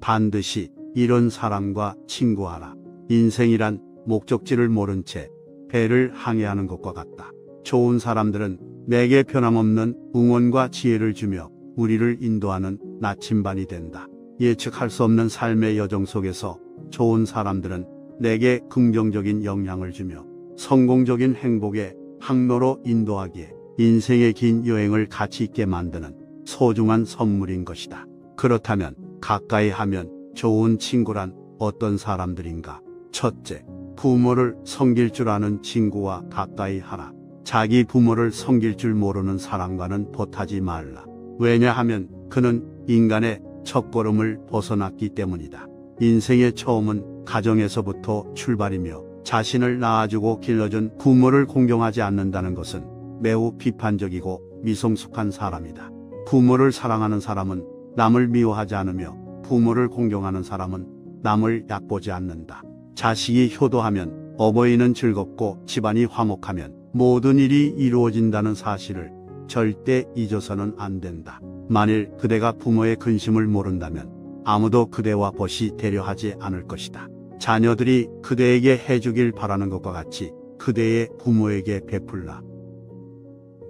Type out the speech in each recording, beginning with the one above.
반드시 이런 사람과 친구하라. 인생이란 목적지를 모른 채 배를 항해하는 것과 같다. 좋은 사람들은 내게 변함없는 응원과 지혜를 주며 우리를 인도하는 나침반이 된다. 예측할 수 없는 삶의 여정 속에서 좋은 사람들은 내게 긍정적인 영향을 주며 성공적인 행복의 항로로 인도하기에 인생의 긴 여행을 가치 있게 만드는 소중한 선물인 것이다. 그렇다면 가까이 하면 좋은 친구란 어떤 사람들인가? 첫째, 부모를 섬길 줄 아는 친구와 가까이 하라. 자기 부모를 섬길 줄 모르는 사람과는 보타지 말라. 왜냐하면 그는 인간의 첫걸음을 벗어났기 때문이다. 인생의 처음은 가정에서부터 출발이며 자신을 낳아주고 길러준 부모를 공경하지 않는다는 것은 매우 비판적이고 미성숙한 사람이다. 부모를 사랑하는 사람은 남을 미워하지 않으며 부모를 공경하는 사람은 남을 얕보지 않는다. 자식이 효도하면 어버이는 즐겁고 집안이 화목하면 모든 일이 이루어진다는 사실을 절대 잊어서는 안 된다. 만일 그대가 부모의 근심을 모른다면 아무도 그대와 벗이 되려 하지 않을 것이다. 자녀들이 그대에게 해주길 바라는 것과 같이 그대의 부모에게 베풀라.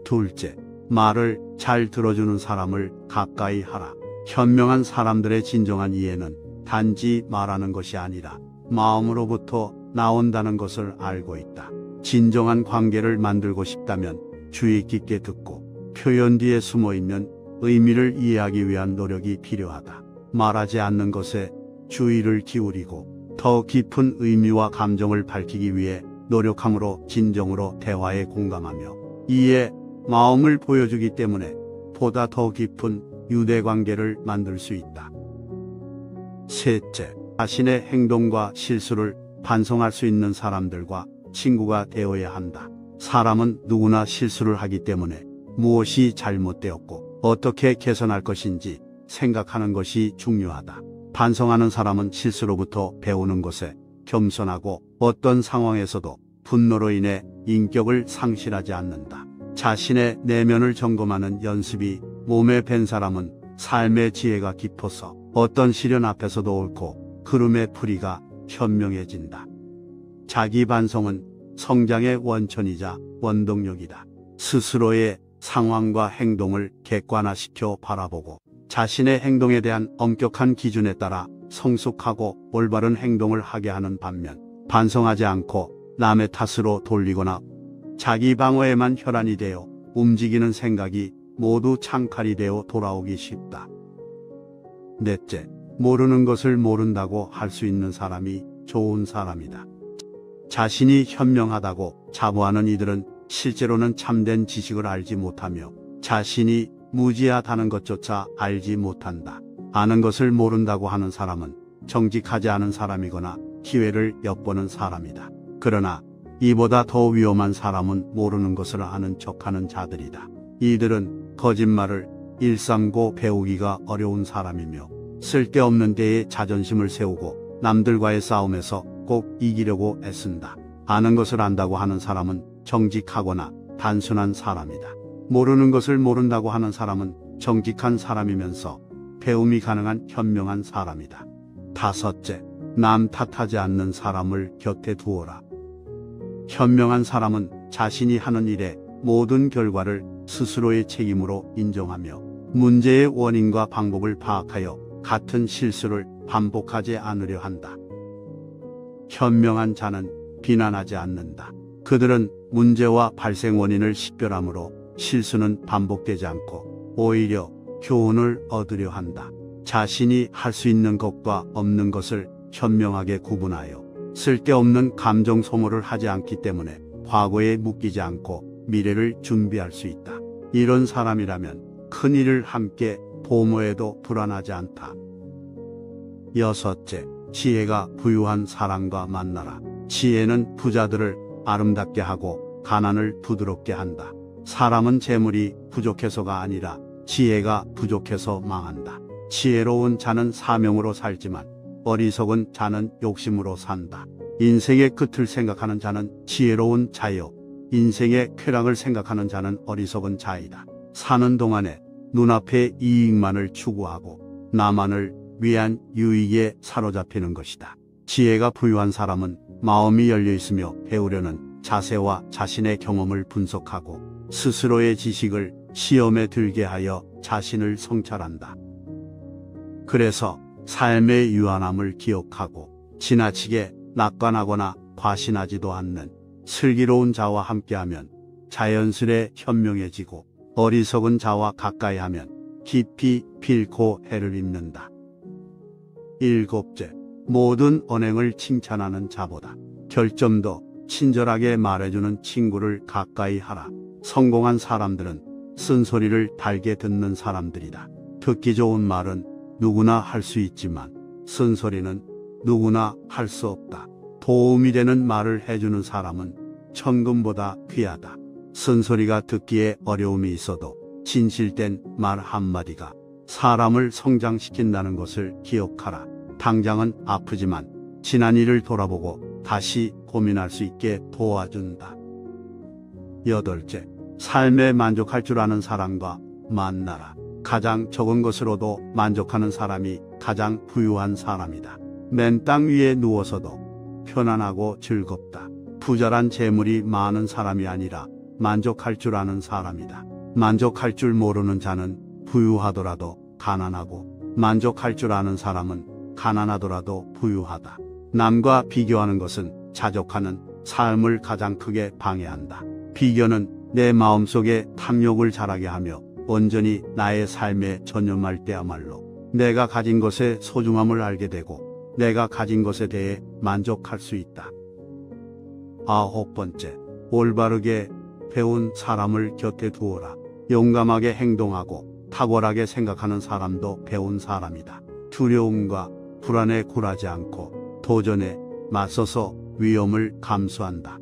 둘째, 말을 잘 들어주는 사람을 가까이 하라. 현명한 사람들의 진정한 이해는 단지 말하는 것이 아니라 마음으로부터 나온다는 것을 알고 있다. 진정한 관계를 만들고 싶다면 주의 깊게 듣고 표현 뒤에 숨어있는 의미를 이해하기 위한 노력이 필요하다. 말하지 않는 것에 주의를 기울이고 더 깊은 의미와 감정을 밝히기 위해 노력함으로 진정으로 대화에 공감하며 이해 마음을 보여주기 때문에 보다 더 깊은 유대관계를 만들 수 있다. 셋째, 자신의 행동과 실수를 반성할 수 있는 사람들과 친구가 되어야 한다. 사람은 누구나 실수를 하기 때문에 무엇이 잘못되었고 어떻게 개선할 것인지 생각하는 것이 중요하다. 반성하는 사람은 실수로부터 배우는 것에 겸손하고 어떤 상황에서도 분노로 인해 인격을 상실하지 않는다. 자신의 내면을 점검하는 연습이 몸에 밴 사람은 삶의 지혜가 깊어서 어떤 시련 앞에서도 옳고 구름의 풀이가 현명해진다. 자기 반성은 성장의 원천이자 원동력이다. 스스로의 상황과 행동을 객관화시켜 바라보고 자신의 행동에 대한 엄격한 기준에 따라 성숙하고 올바른 행동을 하게 하는 반면 반성하지 않고 남의 탓으로 돌리거나 자기 방어에만 혈안이 되어 움직이는 생각이 모두 창칼이 되어 돌아오기 쉽다. 넷째, 모르는 것을 모른다고 할 수 있는 사람이 좋은 사람이다. 자신이 현명하다고 자부하는 이들은 실제로는 참된 지식을 알지 못하며 자신이 무지하다는 것조차 알지 못한다. 아는 것을 모른다고 하는 사람은 정직하지 않은 사람이거나 기회를 엿보는 사람이다. 그러나 이보다 더 위험한 사람은 모르는 것을 아는 척하는 자들이다. 이들은 거짓말을 일삼고 배우기가 어려운 사람이며 쓸데없는 데에 자존심을 세우고 남들과의 싸움에서 꼭 이기려고 애쓴다. 아는 것을 안다고 하는 사람은 정직하거나 단순한 사람이다. 모르는 것을 모른다고 하는 사람은 정직한 사람이면서 배움이 가능한 현명한 사람이다. 다섯째, 남 탓하지 않는 사람을 곁에 두어라. 현명한 사람은 자신이 하는 일의 모든 결과를 스스로의 책임으로 인정하며 문제의 원인과 방법을 파악하여 같은 실수를 반복하지 않으려 한다. 현명한 자는 비난하지 않는다. 그들은 문제와 발생 원인을 식별하므로 실수는 반복되지 않고 오히려 교훈을 얻으려 한다. 자신이 할 수 있는 것과 없는 것을 현명하게 구분하여 쓸데없는 감정 소모를 하지 않기 때문에 과거에 묶이지 않고 미래를 준비할 수 있다. 이런 사람이라면 큰 일을 함께 도모해도 불안하지 않다. 여섯째, 지혜가 부유한 사람과 만나라. 지혜는 부자들을 아름답게 하고 가난을 부드럽게 한다. 사람은 재물이 부족해서가 아니라 지혜가 부족해서 망한다. 지혜로운 자는 사명으로 살지만 어리석은 자는 욕심으로 산다. 인생의 끝을 생각하는 자는 지혜로운 자요, 인생의 쾌락을 생각하는 자는 어리석은 자이다. 사는 동안에 눈앞의 이익만을 추구하고 나만을 위한 유익에 사로잡히는 것이다. 지혜가 부유한 사람은 마음이 열려 있으며 배우려는 자세와 자신의 경험을 분석하고 스스로의 지식을 시험에 들게 하여 자신을 성찰한다. 그래서 삶의 유한함을 기억하고 지나치게 낙관하거나 과신하지도 않는 슬기로운 자와 함께하면 자연스레 현명해지고 어리석은 자와 가까이하면 깊이 필코 해를 입는다. 일곱째, 모든 언행을 칭찬하는 자보다 결점도 친절하게 말해주는 친구를 가까이 하라. 성공한 사람들은 쓴소리를 달게 듣는 사람들이다. 듣기 좋은 말은 누구나 할 수 있지만 쓴소리는 누구나 할 수 없다. 도움이 되는 말을 해주는 사람은 천금보다 귀하다. 쓴소리가 듣기에 어려움이 있어도 진실된 말 한마디가 사람을 성장시킨다는 것을 기억하라. 당장은 아프지만 지난 일을 돌아보고 다시 고민할 수 있게 도와준다. 여덟째, 삶에 만족할 줄 아는 사람과 만나라. 가장 적은 것으로도 만족하는 사람이 가장 부유한 사람이다. 맨 땅 위에 누워서도 편안하고 즐겁다. 부자란 재물이 많은 사람이 아니라 만족할 줄 아는 사람이다. 만족할 줄 모르는 자는 부유하더라도 가난하고 만족할 줄 아는 사람은 가난하더라도 부유하다. 남과 비교하는 것은 자족하는 삶을 가장 크게 방해한다. 비교는 내 마음속에 탐욕을 자라게 하며 온전히 나의 삶에 전념할 때야말로 내가 가진 것의 소중함을 알게 되고 내가 가진 것에 대해 만족할 수 있다. 아홉 번째, 올바르게 배운 사람을 곁에 두어라. 용감하게 행동하고 탁월하게 생각하는 사람도 배운 사람이다. 두려움과 불안에 굴하지 않고 도전에 맞서서 위험을 감수한다.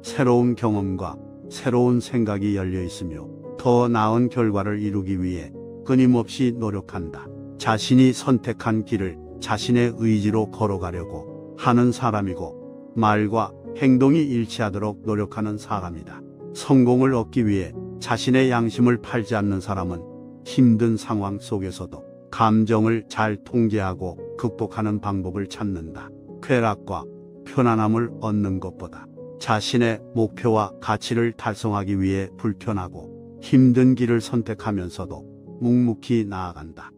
새로운 경험과 새로운 생각이 열려 있으며 더 나은 결과를 이루기 위해 끊임없이 노력한다. 자신이 선택한 길을 자신의 의지로 걸어가려고 하는 사람이고 말과 행동이 일치하도록 노력하는 사람이다. 성공을 얻기 위해 자신의 양심을 팔지 않는 사람은 힘든 상황 속에서도 감정을 잘 통제하고 극복하는 방법을 찾는다. 쾌락과 편안함을 얻는 것보다 자신의 목표와 가치를 달성하기 위해 불편하고 힘든 길을 선택하면서도 묵묵히 나아간다.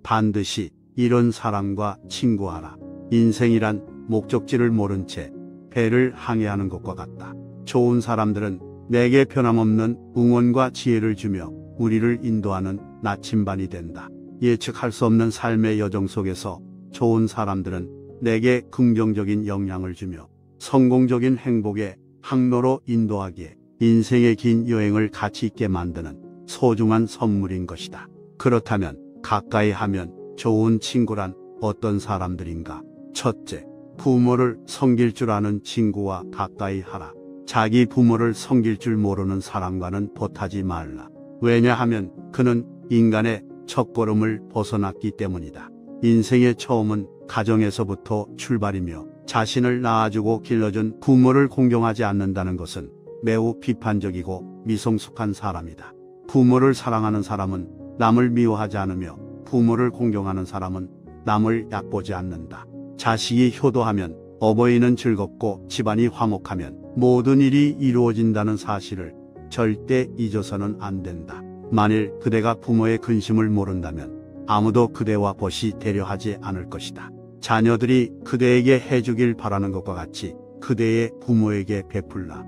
반드시 이런 사람과 친구하라. 인생이란 목적지를 모른 채 배를 항해하는 것과 같다. 좋은 사람들은 내게 변함없는 응원과 지혜를 주며 우리를 인도하는 나침반이 된다. 예측할 수 없는 삶의 여정 속에서 좋은 사람들은 내게 긍정적인 영향을 주며 성공적인 행복의 항로로 인도하기에 인생의 긴 여행을 가치 있게 만드는 소중한 선물인 것이다. 그렇다면 가까이 하면 좋은 친구란 어떤 사람들인가? 첫째, 부모를 섬길 줄 아는 친구와 가까이 하라. 자기 부모를 섬길 줄 모르는 사람과는 보타지 말라. 왜냐하면 그는 인간의 첫걸음을 벗어났기 때문이다. 인생의 처음은 가정에서부터 출발이며 자신을 낳아주고 길러준 부모를 공경하지 않는다는 것은 매우 비판적이고 미성숙한 사람이다. 부모를 사랑하는 사람은 남을 미워하지 않으며 부모를 공경하는 사람은 남을 얕보지 않는다. 자식이 효도하면 어버이는 즐겁고 집안이 화목하면 모든 일이 이루어진다는 사실을 절대 잊어서는 안 된다. 만일 그대가 부모의 근심을 모른다면 아무도 그대와 벗이 되려 하지 않을 것이다. 자녀들이 그대에게 해주길 바라는 것과 같이 그대의 부모에게 베풀라.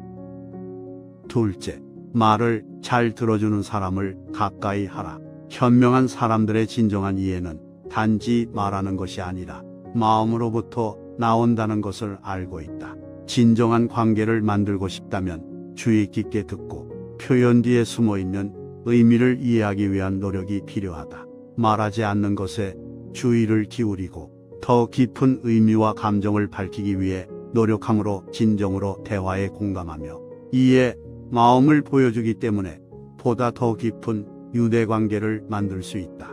둘째, 말을 잘 들어주는 사람을 가까이 하라. 현명한 사람들의 진정한 이해는 단지 말하는 것이 아니라 마음으로부터 나온다는 것을 알고 있다. 진정한 관계를 만들고 싶다면 주의 깊게 듣고 표현 뒤에 숨어있는 의미를 이해하기 위한 노력이 필요하다. 말하지 않는 것에 주의를 기울이고 더 깊은 의미와 감정을 밝히기 위해 노력함으로 진정으로 대화에 공감하며 이해 마음을 보여주기 때문에 보다 더 깊은 유대관계를 만들 수 있다.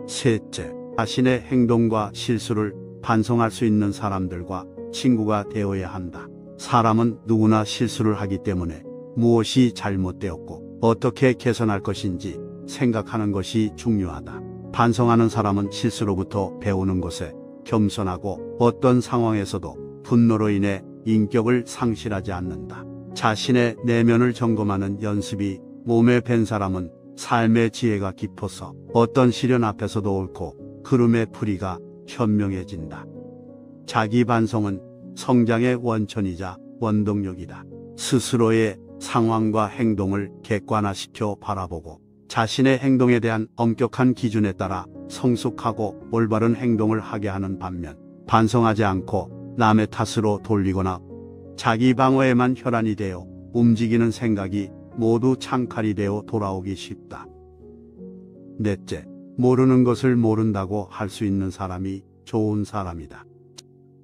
셋째, 자신의 행동과 실수를 반성할 수 있는 사람들과 친구가 되어야 한다. 사람은 누구나 실수를 하기 때문에 무엇이 잘못되었고 어떻게 개선할 것인지 생각하는 것이 중요하다. 반성하는 사람은 실수로부터 배우는 것에 겸손하고 어떤 상황에서도 분노로 인해 인격을 상실하지 않는다. 자신의 내면을 점검하는 연습이 몸에 밴 사람은 삶의 지혜가 깊어서 어떤 시련 앞에서도 옳고 그름의 풀이가 현명해진다. 자기 반성은 성장의 원천이자 원동력이다. 스스로의 상황과 행동을 객관화시켜 바라보고 자신의 행동에 대한 엄격한 기준에 따라 성숙하고 올바른 행동을 하게 하는 반면 반성하지 않고 남의 탓으로 돌리거나 자기 방어에만 혈안이 되어 움직이는 생각이 모두 창칼이 되어 돌아오기 쉽다. 넷째, 모르는 것을 모른다고 할 수 있는 사람이 좋은 사람이다.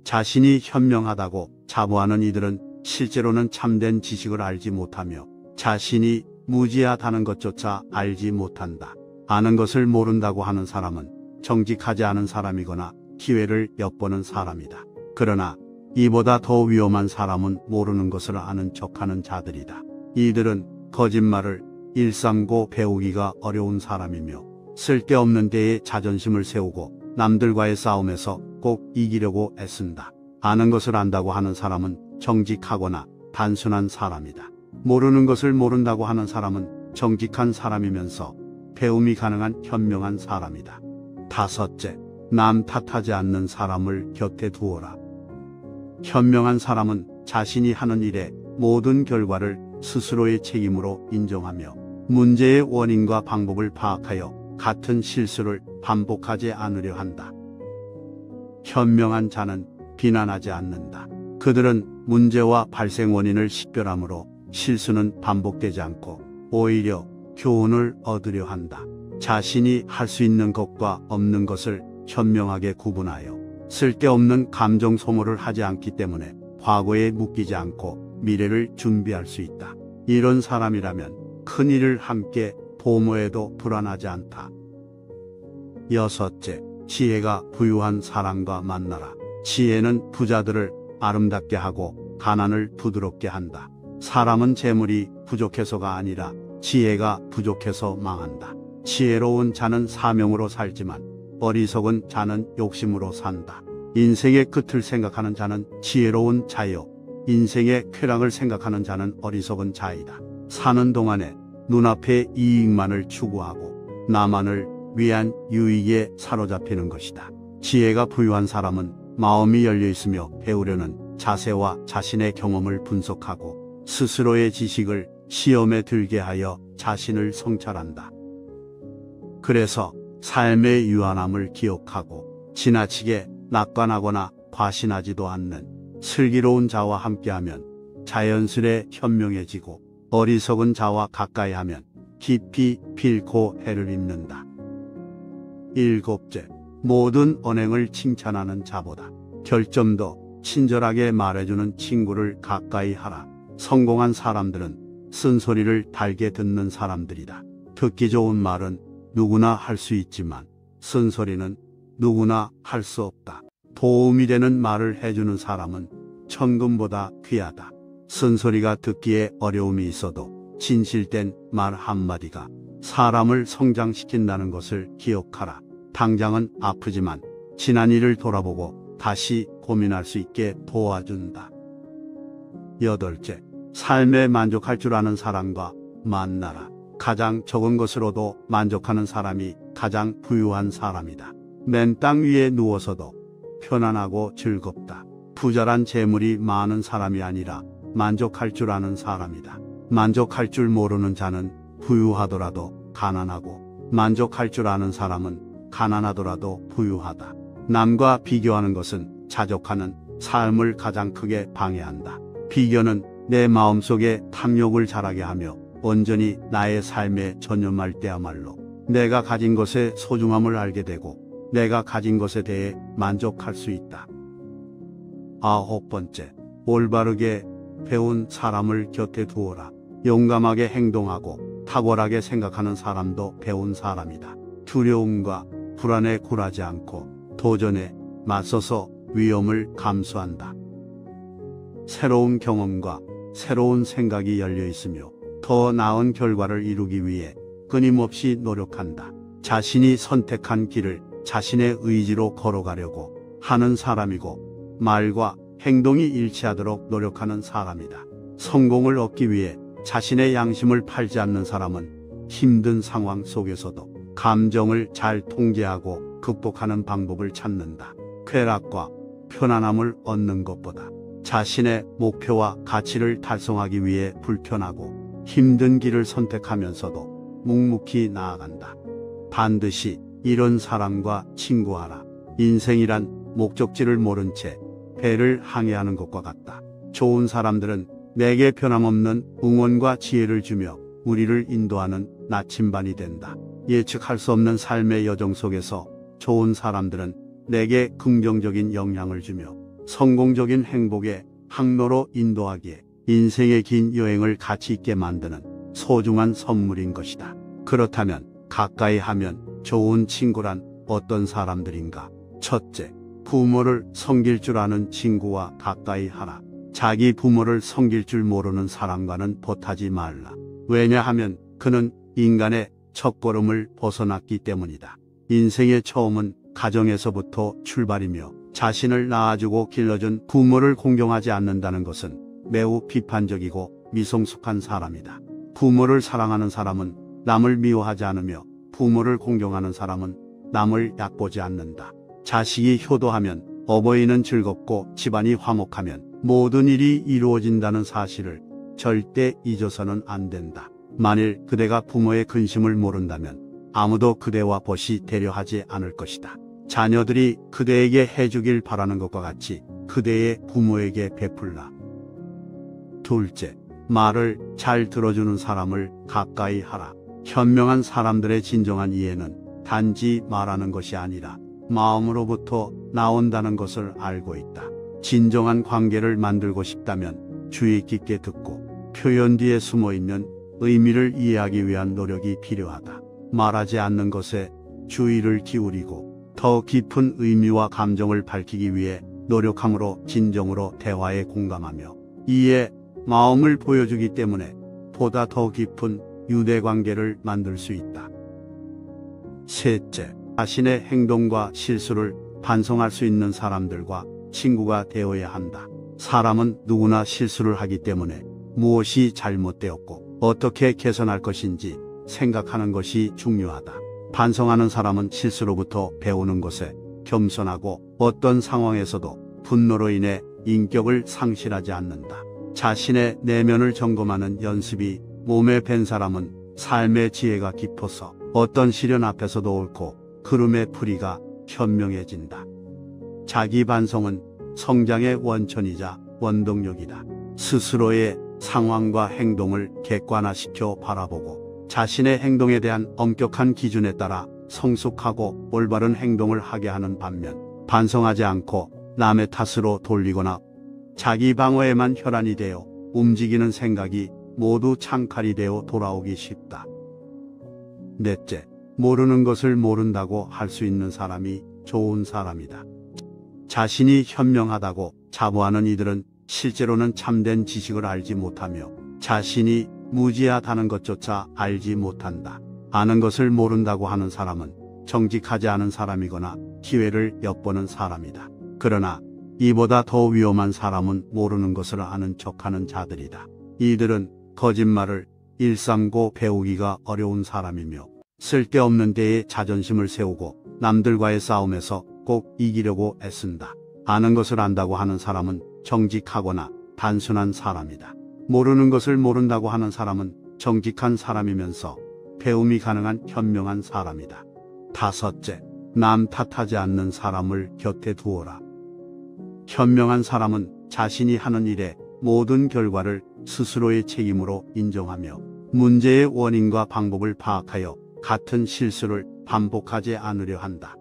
자신이 현명하다고 자부하는 이들은 실제로는 참된 지식을 알지 못하며 자신이 무지하다는 것조차 알지 못한다. 아는 것을 모른다고 하는 사람은 정직하지 않은 사람이거나 기회를 엿보는 사람이다. 그러나 이보다 더 위험한 사람은 모르는 것을 아는 척하는 자들이다. 이들은 거짓말을 일삼고 배우기가 어려운 사람이며 쓸데없는 데에 자존심을 세우고 남들과의 싸움에서 꼭 이기려고 애쓴다. 아는 것을 안다고 하는 사람은 정직하거나 단순한 사람이다. 모르는 것을 모른다고 하는 사람은 정직한 사람이면서 배움이 가능한 현명한 사람이다. 다섯째, 남 탓하지 않는 사람을 곁에 두어라. 현명한 사람은 자신이 하는 일의 모든 결과를 스스로의 책임으로 인정하며 문제의 원인과 방법을 파악하여 같은 실수를 반복하지 않으려 한다. 현명한 자는 비난하지 않는다. 그들은 문제와 발생 원인을 식별하므로 실수는 반복되지 않고 오히려 교훈을 얻으려 한다. 자신이 할 수 있는 것과 없는 것을 현명하게 구분하여 쓸데없는 감정 소모를 하지 않기 때문에 과거에 묶이지 않고 미래를 준비할 수 있다. 이런 사람이라면 큰 일을 함께 도모해도 불안하지 않다. 여섯째, 지혜가 부유한 사람과 만나라. 지혜는 부자들을 아름답게 하고 가난을 부드럽게 한다. 사람은 재물이 부족해서가 아니라 지혜가 부족해서 망한다. 지혜로운 자는 사명으로 살지만 어리석은 자는 욕심으로 산다. 인생의 끝을 생각하는 자는 지혜로운 자요, 인생의 쾌락을 생각하는 자는 어리석은 자이다. 사는 동안에 눈앞의 이익만을 추구하고 나만을 위한 유익에 사로잡히는 것이다. 지혜가 부유한 사람은 마음이 열려 있으며 배우려는 자세와 자신의 경험을 분석하고 스스로의 지식을 시험에 들게 하여 자신을 성찰한다. 그래서 삶의 유한함을 기억하고 지나치게 낙관하거나 과신하지도 않는 슬기로운 자와 함께하면 자연스레 현명해지고 어리석은 자와 가까이하면 깊이 필고 해를 입는다. 일곱째, 모든 언행을 칭찬하는 자보다 결점도 친절하게 말해주는 친구를 가까이 하라. 성공한 사람들은 쓴소리를 달게 듣는 사람들이다. 듣기 좋은 말은 누구나 할 수 있지만 쓴소리는 누구나 할 수 없다. 도움이 되는 말을 해주는 사람은 천금보다 귀하다. 쓴소리가 듣기에 어려움이 있어도 진실된 말 한마디가 사람을 성장시킨다는 것을 기억하라. 당장은 아프지만 지난 일을 돌아보고 다시 고민할 수 있게 도와준다. 여덟째, 삶에 만족할 줄 아는 사람과 만나라. 가장 적은 것으로도 만족하는 사람이 가장 부유한 사람이다. 맨 땅 위에 누워서도 편안하고 즐겁다. 부자란 재물이 많은 사람이 아니라 만족할 줄 아는 사람이다. 만족할 줄 모르는 자는 부유하더라도 가난하고 만족할 줄 아는 사람은 가난하더라도 부유하다. 남과 비교하는 것은 자족하는 삶을 가장 크게 방해한다. 비교는 내 마음속에 탐욕을 자라게 하며 온전히 나의 삶에 전념할 때야말로 내가 가진 것의 소중함을 알게 되고 내가 가진 것에 대해 만족할 수 있다. 아홉 번째, 올바르게 배운 사람을 곁에 두어라. 용감하게 행동하고 탁월하게 생각하는 사람도 배운 사람이다. 두려움과 불안에 굴하지 않고 도전에 맞서서 위험을 감수한다. 새로운 경험과 새로운 생각이 열려 있으며 더 나은 결과를 이루기 위해 끊임없이 노력한다. 자신이 선택한 길을 자신의 의지로 걸어가려고 하는 사람이고 말과 행동이 일치하도록 노력하는 사람이다. 성공을 얻기 위해 자신의 양심을 팔지 않는 사람은 힘든 상황 속에서도 감정을 잘 통제하고 극복하는 방법을 찾는다. 쾌락과 편안함을 얻는 것보다 자신의 목표와 가치를 달성하기 위해 불편하고 힘든 길을 선택하면서도 묵묵히 나아간다. 반드시 이런 사람과 친구하라. 인생이란 목적지를 모른 채 배를 항해하는 것과 같다. 좋은 사람들은 내게 변함없는 응원과 지혜를 주며 우리를 인도하는 나침반이 된다. 예측할 수 없는 삶의 여정 속에서 좋은 사람들은 내게 긍정적인 영향을 주며 성공적인 행복의 항로로 인도하기에 인생의 긴 여행을 가치 있게 만드는 소중한 선물인 것이다. 그렇다면 가까이 하면 좋은 친구란 어떤 사람들인가? 첫째, 부모를 섬길 줄 아는 친구와 가까이 하라. 자기 부모를 섬길 줄 모르는 사람과는 벗하지 말라. 왜냐하면 그는 인간의 첫걸음을 벗어났기 때문이다. 인생의 처음은 가정에서부터 출발이며 자신을 낳아주고 길러준 부모를 공경하지 않는다는 것은 매우 비판적이고 미성숙한 사람이다. 부모를 사랑하는 사람은 남을 미워하지 않으며 부모를 공경하는 사람은 남을 얕보지 않는다. 자식이 효도하면 어버이는 즐겁고 집안이 화목하면 모든 일이 이루어진다는 사실을 절대 잊어서는 안 된다. 만일 그대가 부모의 근심을 모른다면 아무도 그대와 벗이 되려 하지 않을 것이다. 자녀들이 그대에게 해주길 바라는 것과 같이 그대의 부모에게 베풀라. 둘째, 말을 잘 들어주는 사람을 가까이 하라. 현명한 사람들의 진정한 이해는 단지 말하는 것이 아니라 마음으로부터 나온다는 것을 알고 있다. 진정한 관계를 만들고 싶다면 주의 깊게 듣고 표현 뒤에 숨어있는 의미를 이해하기 위한 노력이 필요하다. 말하지 않는 것에 주의를 기울이고 더 깊은 의미와 감정을 밝히기 위해 노력함으로 진정으로 대화에 공감하며 이해 마음을 보여주기 때문에 보다 더 깊은 유대관계를 만들 수 있다. 셋째, 자신의 행동과 실수를 반성할 수 있는 사람들과 친구가 되어야 한다. 사람은 누구나 실수를 하기 때문에 무엇이 잘못되었고 어떻게 개선할 것인지 생각하는 것이 중요하다. 반성하는 사람은 실수로부터 배우는 것에 겸손하고 어떤 상황에서도 분노로 인해 인격을 상실하지 않는다. 자신의 내면을 점검하는 연습이 몸에 밴 사람은 삶의 지혜가 깊어서 어떤 시련 앞에서도 옳고 그름의 풀이가 현명해진다. 자기 반성은 성장의 원천이자 원동력이다. 스스로의 상황과 행동을 객관화시켜 바라보고 자신의 행동에 대한 엄격한 기준에 따라 성숙하고 올바른 행동을 하게 하는 반면 반성하지 않고 남의 탓으로 돌리거나 자기 방어에만 혈안이 되어 움직이는 생각이 모두 창칼이 되어 돌아오기 쉽다. 넷째, 모르는 것을 모른다고 할 수 있는 사람이 좋은 사람이다. 자신이 현명하다고 자부하는 이들은 실제로는 참된 지식을 알지 못하며 자신이 무지하다는 것조차 알지 못한다. 아는 것을 모른다고 하는 사람은 정직하지 않은 사람이거나 기회를 엿보는 사람이다. 그러나 이보다 더 위험한 사람은 모르는 것을 아는 척하는 자들이다. 이들은 거짓말을 일삼고 배우기가 어려운 사람이며 쓸데없는 데에 자존심을 세우고 남들과의 싸움에서 꼭 이기려고 애쓴다. 아는 것을 안다고 하는 사람은 정직하거나 단순한 사람이다. 모르는 것을 모른다고 하는 사람은 정직한 사람이면서 배움이 가능한 현명한 사람이다. 다섯째, 남 탓하지 않는 사람을 곁에 두어라. 현명한 사람은 자신이 하는 일의 모든 결과를 스스로의 책임으로 인정하며 문제의 원인과 방법을 파악하여 같은 실수를 반복하지 않으려 한다.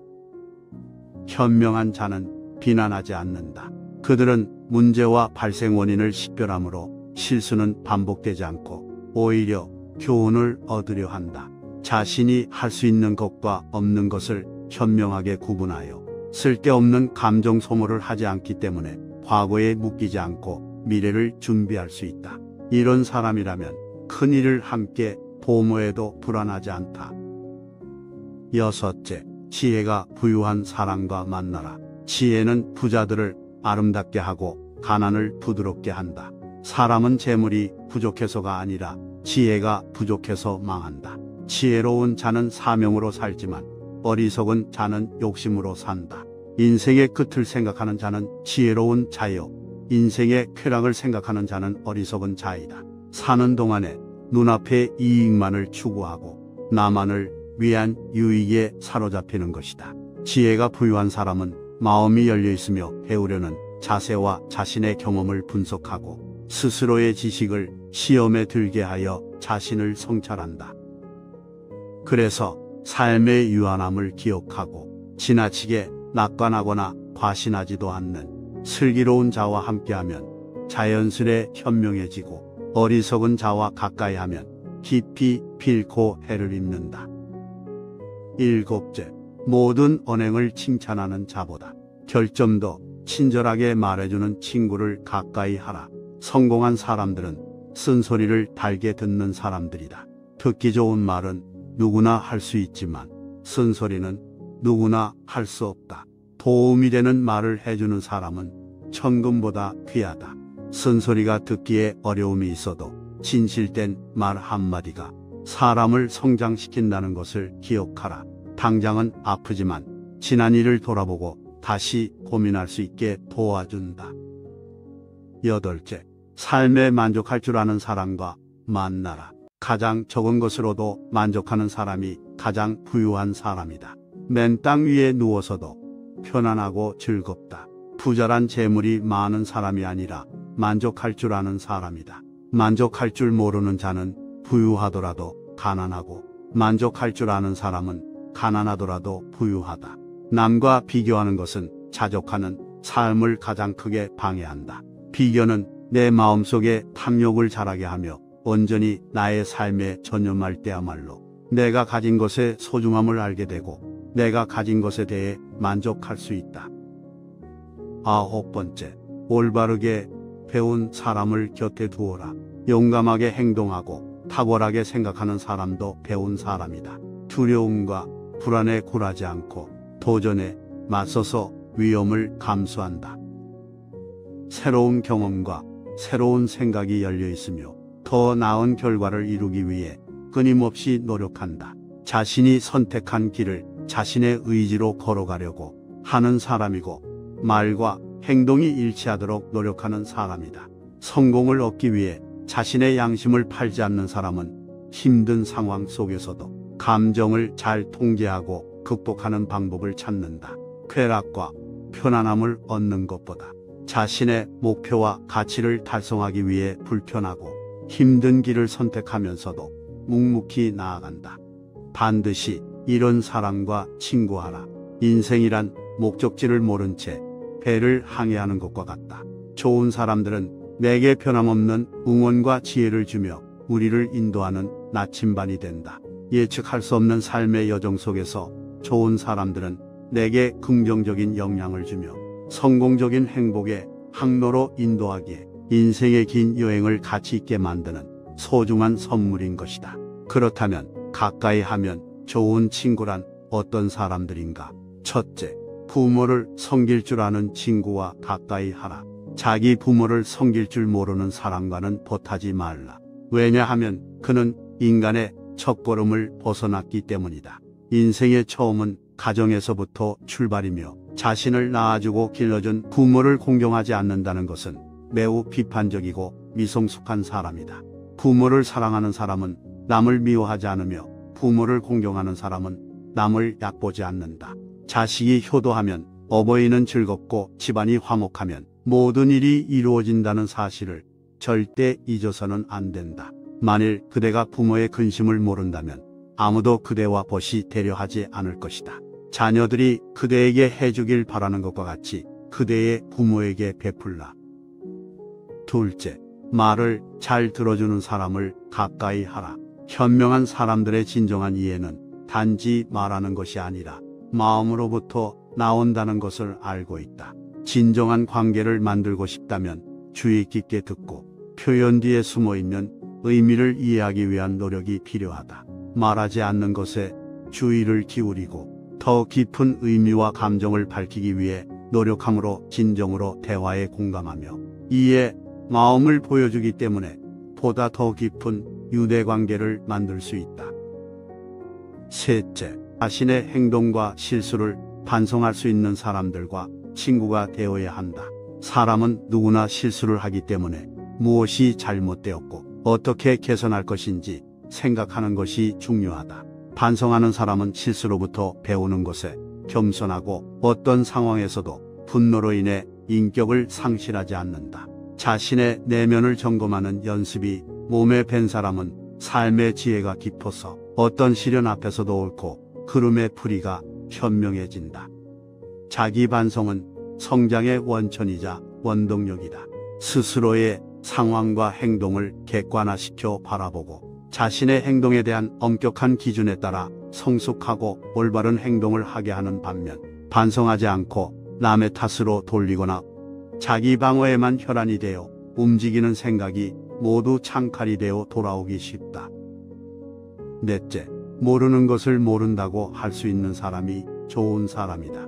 현명한 자는 비난하지 않는다. 그들은 문제와 발생 원인을 식별하므로 실수는 반복되지 않고 오히려 교훈을 얻으려 한다. 자신이 할 수 있는 것과 없는 것을 현명하게 구분하여 쓸데없는 감정 소모를 하지 않기 때문에 과거에 묶이지 않고 미래를 준비할 수 있다. 이런 사람이라면 큰일을 함께 도모해도 불안하지 않다. 6째, 지혜가 부유한 사람과 만나라. 지혜는 부자들을 아름답게 하고 가난을 부드럽게 한다. 사람은 재물이 부족해서가 아니라 지혜가 부족해서 망한다. 지혜로운 자는 사명으로 살지만 어리석은 자는 욕심으로 산다. 인생의 끝을 생각하는 자는 지혜로운 자요, 인생의 쾌락을 생각하는 자는 어리석은 자이다. 사는 동안에 눈앞의 이익만을 추구하고 나만을 위한 유익에 사로잡히는 것이다. 지혜가 부유한 사람은 마음이 열려 있으며 배우려는 자세와 자신의 경험을 분석하고 스스로의 지식을 시험에 들게 하여 자신을 성찰한다. 그래서 삶의 유한함을 기억하고 지나치게 낙관하거나 과신하지도 않는 슬기로운 자와 함께하면 자연스레 현명해지고 어리석은 자와 가까이하면 깊이 필코 해를 입는다. 7째, 모든 언행을 칭찬하는 자보다 결점도 친절하게 말해주는 친구를 가까이 하라. 성공한 사람들은 쓴소리를 달게 듣는 사람들이다. 듣기 좋은 말은 누구나 할 수 있지만 쓴소리는 누구나 할 수 없다. 도움이 되는 말을 해주는 사람은 천금보다 귀하다. 쓴소리가 듣기에 어려움이 있어도 진실된 말 한마디가 사람을 성장시킨다는 것을 기억하라. 당장은 아프지만 지난 일을 돌아보고 다시 고민할 수 있게 도와준다. 8째, 삶에 만족할 줄 아는 사람과 만나라. 가장 적은 것으로도 만족하는 사람이 가장 부유한 사람이다. 맨 땅 위에 누워서도 편안하고 즐겁다. 부자란 재물이 많은 사람이 아니라 만족할 줄 아는 사람이다. 만족할 줄 모르는 자는 부유하더라도 가난하고 만족할 줄 아는 사람은 가난하더라도 부유하다. 남과 비교하는 것은 자족하는 삶을 가장 크게 방해한다. 비교는 내 마음속에 탐욕을 자라게 하며 온전히 나의 삶에 전념할 때야말로 내가 가진 것의 소중함을 알게 되고 내가 가진 것에 대해 만족할 수 있다. 9번째, 올바르게 배운 사람을 곁에 두어라. 용감하게 행동하고 탁월하게 생각하는 사람도 배운 사람이다. 두려움과 불안에 굴하지 않고 도전에 맞서서 위험을 감수한다. 새로운 경험과 새로운 생각이 열려 있으며 더 나은 결과를 이루기 위해 끊임없이 노력한다. 자신이 선택한 길을 자신의 의지로 걸어가려고 하는 사람이고 말과 행동이 일치하도록 노력하는 사람이다. 성공을 얻기 위해 자신의 양심을 팔지 않는 사람은 힘든 상황 속에서도 감정을 잘 통제하고 극복하는 방법을 찾는다. 쾌락과 편안함을 얻는 것보다 자신의 목표와 가치를 달성하기 위해 불편하고 힘든 길을 선택하면서도 묵묵히 나아간다. 반드시 이런 사람과 친구하라. 인생이란 목적지를 모른 채 배를 항해하는 것과 같다. 좋은 사람들은 내게 변함없는 응원과 지혜를 주며 우리를 인도하는 나침반이 된다. 예측할 수 없는 삶의 여정 속에서 좋은 사람들은 내게 긍정적인 영향을 주며 성공적인 행복의 항로로 인도하기에 인생의 긴 여행을 가치 있게 만드는 소중한 선물인 것이다. 그렇다면 가까이 하면 좋은 친구란 어떤 사람들인가? 첫째, 부모를 섬길 줄 아는 친구와 가까이 하라. 자기 부모를 섬길 줄 모르는 사람과는 보타지 말라. 왜냐하면 그는 인간의 첫걸음을 벗어났기 때문이다. 인생의 처음은 가정에서부터 출발이며 자신을 낳아주고 길러준 부모를 공경하지 않는다는 것은 매우 비판적이고 미성숙한 사람이다. 부모를 사랑하는 사람은 남을 미워하지 않으며 부모를 공경하는 사람은 남을 얕보지 않는다. 자식이 효도하면 어버이는 즐겁고 집안이 화목하면 모든 일이 이루어진다는 사실을 절대 잊어서는 안 된다. 만일 그대가 부모의 근심을 모른다면 아무도 그대와 벗이 되려 하지 않을 것이다. 자녀들이 그대에게 해주길 바라는 것과 같이 그대의 부모에게 베풀라. 둘째, 말을 잘 들어주는 사람을 가까이 하라. 현명한 사람들의 진정한 이해는 단지 말하는 것이 아니라 마음으로부터 나온다는 것을 알고 있다. 진정한 관계를 만들고 싶다면 주의 깊게 듣고 표현 뒤에 숨어있는 의미를 이해하기 위한 노력이 필요하다. 말하지 않는 것에 주의를 기울이고 더 깊은 의미와 감정을 밝히기 위해 노력함으로 진정으로 대화에 공감하며 이에 마음을 보여주기 때문에 보다 더 깊은 유대관계를 만들 수 있다. 셋째, 자신의 행동과 실수를 반성할 수 있는 사람들과 친구가 되어야 한다. 사람은 누구나 실수를 하기 때문에 무엇이 잘못되었고 어떻게 개선할 것인지 생각하는 것이 중요하다. 반성하는 사람은 실수로부터 배우는 것에 겸손하고 어떤 상황에서도 분노로 인해 인격을 상실하지 않는다. 자신의 내면을 점검하는 연습이 몸에 밴 사람은 삶의 지혜가 깊어서 어떤 시련 앞에서도 옳고 흐름의 풀이가 현명해진다. 자기 반성은 성장의 원천이자 원동력이다. 스스로의 상황과 행동을 객관화시켜 바라보고 자신의 행동에 대한 엄격한 기준에 따라 성숙하고 올바른 행동을 하게 하는 반면 반성하지 않고 남의 탓으로 돌리거나 자기 방어에만 혈안이 되어 움직이는 생각이 모두 창칼이 되어 돌아오기 쉽다. 넷째, 모르는 것을 모른다고 할 수 있는 사람이 좋은 사람이다.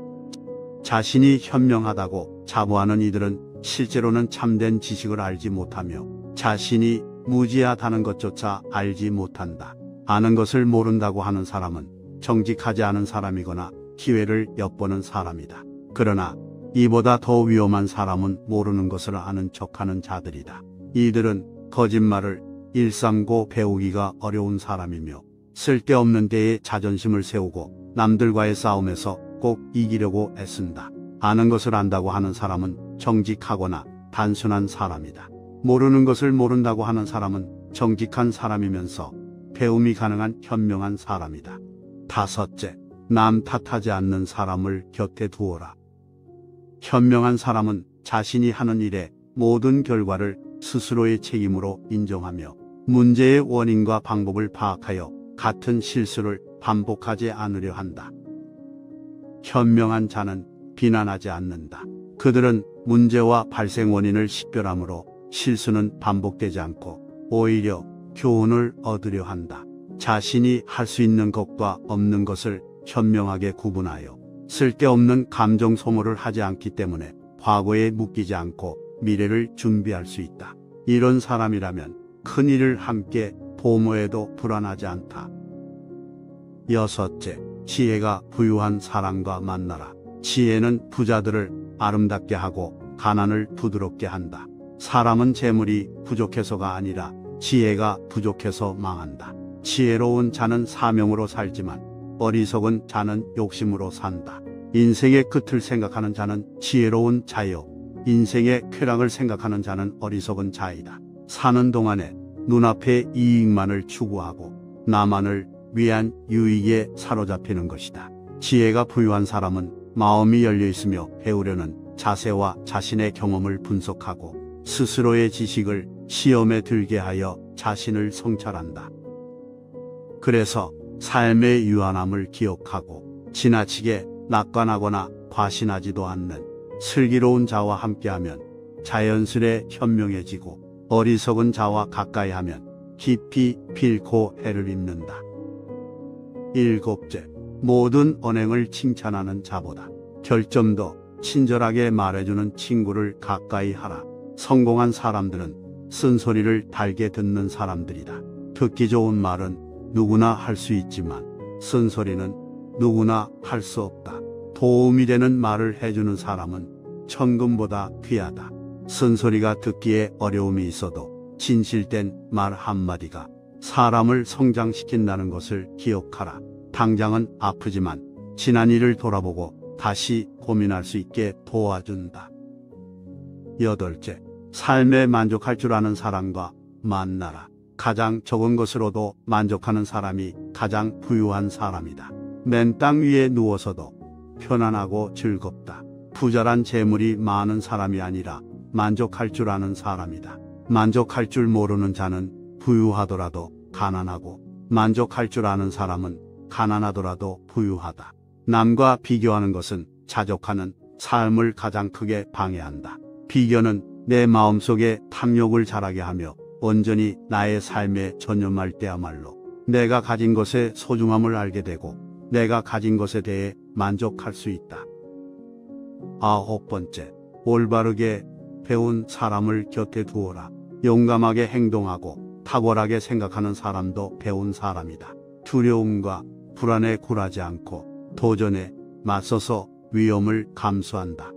자신이 현명하다고 자부하는 이들은 실제로는 참된 지식을 알지 못하며 자신이 무지하다는 것조차 알지 못한다. 아는 것을 모른다고 하는 사람은 정직하지 않은 사람이거나 기회를 엿보는 사람이다. 그러나 이보다 더 위험한 사람은 모르는 것을 아는 척하는 자들이다. 이들은 거짓말을 일삼고 배우기가 어려운 사람이며 쓸데없는 데에 자존심을 세우고 남들과의 싸움에서 꼭 이기려고 애쓴다. 아는 것을 안다고 하는 사람은 정직하거나 단순한 사람이다. 모르는 것을 모른다고 하는 사람은 정직한 사람이면서 배움이 가능한 현명한 사람이다. 다섯째, 남 탓하지 않는 사람을 곁에 두어라. 현명한 사람은 자신이 하는 일의 모든 결과를 스스로의 책임으로 인정하며 문제의 원인과 방법을 파악하여 같은 실수를 반복하지 않으려 한다. 현명한 자는 비난하지 않는다. 그들은 문제와 발생 원인을 식별하므로 실수는 반복되지 않고 오히려 교훈을 얻으려 한다. 자신이 할 수 있는 것과 없는 것을 현명하게 구분하여 쓸데없는 감정 소모를 하지 않기 때문에 과거에 묶이지 않고 미래를 준비할 수 있다. 이런 사람이라면 큰 일을 함께 도모해도 불안하지 않다. 여섯째, 지혜가 부유한 사람과 만나라. 지혜는 부자들을 아름답게 하고 가난을 부드럽게 한다. 사람은 재물이 부족해서가 아니라 지혜가 부족해서 망한다. 지혜로운 자는 사명으로 살지만 어리석은 자는 욕심으로 산다. 인생의 끝을 생각하는 자는 지혜로운 자요, 인생의 쾌락을 생각하는 자는 어리석은 자이다. 사는 동안에 눈앞의 이익만을 추구하고 나만을 위한 유익에 사로잡히는 것이다. 지혜가 부유한 사람은 마음이 열려 있으며 배우려는 자세와 자신의 경험을 분석하고 스스로의 지식을 시험에 들게 하여 자신을 성찰한다. 그래서 삶의 유한함을 기억하고 지나치게 낙관하거나 과신하지도 않는 슬기로운 자와 함께하면 자연스레 현명해지고 어리석은 자와 가까이하면 깊이 빌고 해를 입는다. 일곱째, 모든 언행을 칭찬하는 자보다 결점도 친절하게 말해주는 친구를 가까이 하라. 성공한 사람들은 쓴소리를 달게 듣는 사람들이다. 듣기 좋은 말은 누구나 할 수 있지만 쓴소리는 누구나 할 수 없다. 도움이 되는 말을 해주는 사람은 천금보다 귀하다. 쓴소리가 듣기에 어려움이 있어도 진실된 말 한마디가 사람을 성장시킨다는 것을 기억하라. 당장은 아프지만 지난 일을 돌아보고 다시 고민할 수 있게 도와준다. 여덟째, 삶에 만족할 줄 아는 사람과 만나라. 가장 적은 것으로도 만족하는 사람이 가장 부유한 사람이다. 맨 땅 위에 누워서도 편안하고 즐겁다. 부자란 재물이 많은 사람이 아니라 만족할 줄 아는 사람이다. 만족할 줄 모르는 자는 부유하더라도 가난하고 만족할 줄 아는 사람은 가난하더라도 부유하다. 남과 비교하는 것은 자족하는 삶을 가장 크게 방해한다. 비교는 내 마음속에 탐욕을 자라게 하며 온전히 나의 삶에 전념할 때야말로 내가 가진 것의 소중함을 알게 되고 내가 가진 것에 대해 만족할 수 있다. 9번째, 올바르게 배운 사람을 곁에 두어라. 용감하게 행동하고 탁월하게 생각하는 사람도 배운 사람이다. 두려움과 불안에 굴하지 않고 도전에 맞서서 위험을 감수한다.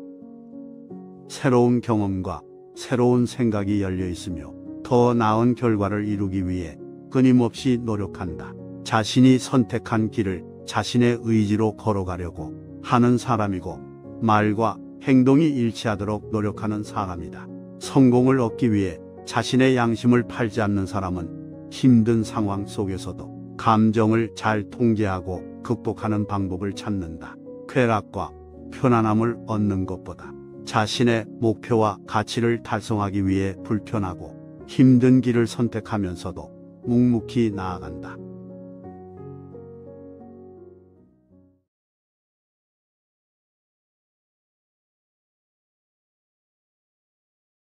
새로운 경험과 새로운 생각이 열려 있으며 더 나은 결과를 이루기 위해 끊임없이 노력한다. 자신이 선택한 길을 자신의 의지로 걸어가려고 하는 사람이고 말과 행동이 일치하도록 노력하는 사람이다. 성공을 얻기 위해 자신의 양심을 팔지 않는 사람은 힘든 상황 속에서도 감정을 잘 통제하고 극복하는 방법을 찾는다. 쾌락과 편안함을 얻는 것보다 자신의 목표와 가치를 달성하기 위해 불편하고 힘든 길을 선택하면서도 묵묵히 나아간다.